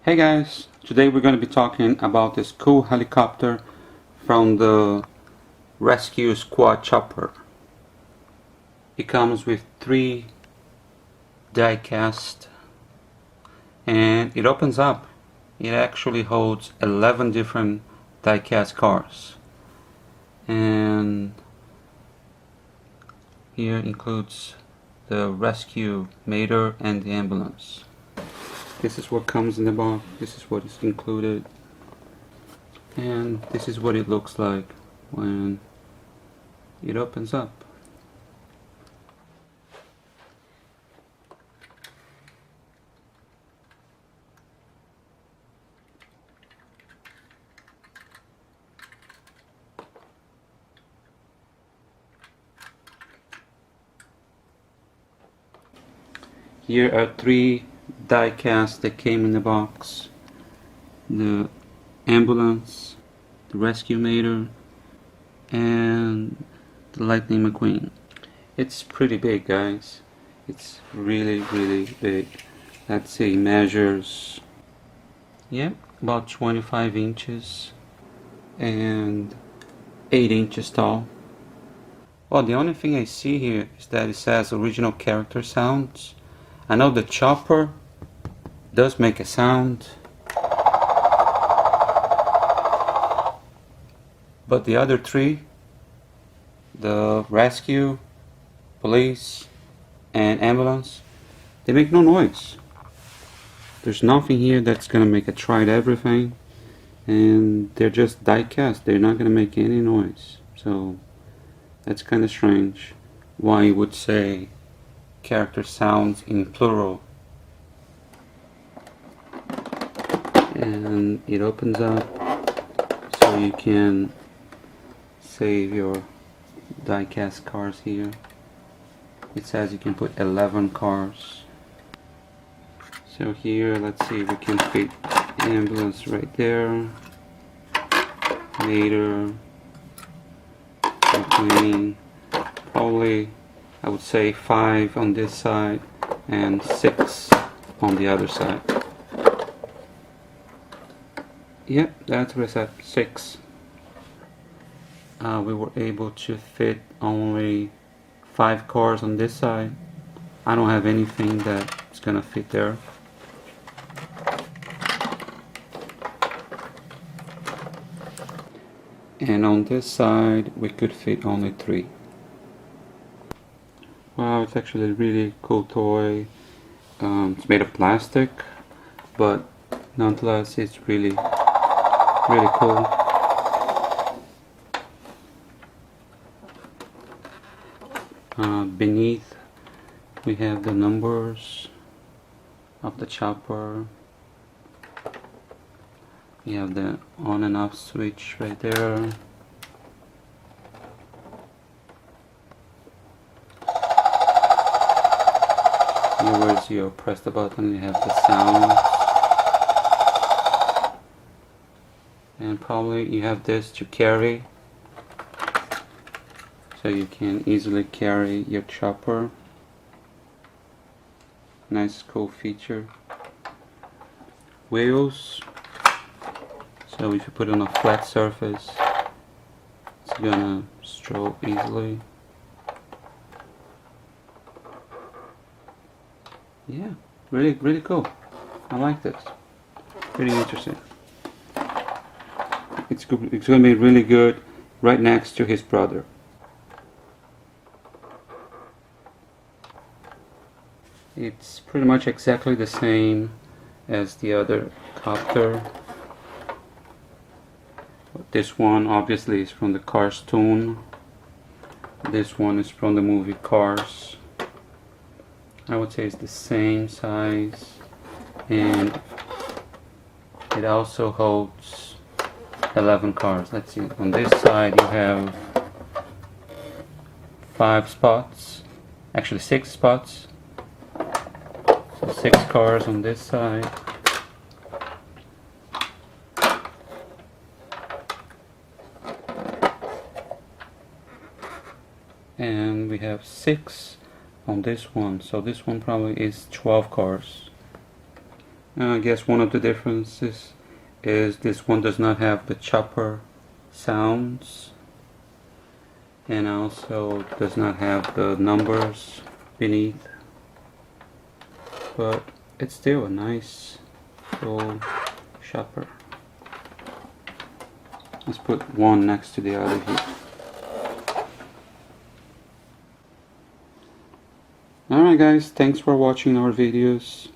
Hey guys, today we're going to be talking about this cool helicopter from the Rescue Squad Chopper. It comes with 3 die cast and it opens up. It actually holds 11 different die cast cars, and here includes the rescue mater and the ambulance. This is what comes in the box, this is what is included, and this is what it looks like when it opens up. Here are 3 die casts that came in the box: the ambulance, the rescue mater, and the Lightning McQueen. It's pretty big, guys. It's really big. Let's see, measures, yeah, about 25 inches and 8 inches tall. Well, the only thing I see here is that it says original character sounds. I know the chopper does make a sound, but the other 3, the rescue, police, and ambulance, they make no noise. There's nothing here that's gonna make it try everything, and they're just die cast. They're not gonna make any noise. So that's kind of strange why you would say character sounds in plural. And it opens up so you can save your die cast cars here. It says you can put 11 cars. So here, let's see, we can fit ambulance right there, later, McQueen, probably I would say 5 on this side and 6 on the other side. Yep, that's what I said, 6. We were able to fit only 5 cars on this side. I don't have anything that's gonna fit there. And on this side we could fit only 3. Wow, it's actually a really cool toy. It's made of plastic, but nonetheless it's really cool. Beneath we have the numbers of the chopper. We have the on and off switch right there. Here where you press the button, you have the sound. And probably you have this to carry, so you can easily carry your chopper. Nice cool feature. Wheels, so if you put it on a flat surface it's gonna stroll easily. Yeah, really cool. I like this. Pretty interesting. It's going to be really good right next to his brother. It's pretty much exactly the same as the other copter. This one obviously is from the Cars tune. This one is from the movie Cars. I would say it's the same size, and it also holds 11 cars. Let's see, on this side you have 5 spots, actually 6 spots, so 6 cars on this side. And we have 6 on this one, so this one probably is 12 cars. I guess one of the differences is this one does not have the chopper sounds, and also does not have the numbers beneath, but it's still a nice full chopper. Let's put one next to the other here. Alright guys, thanks for watching our videos.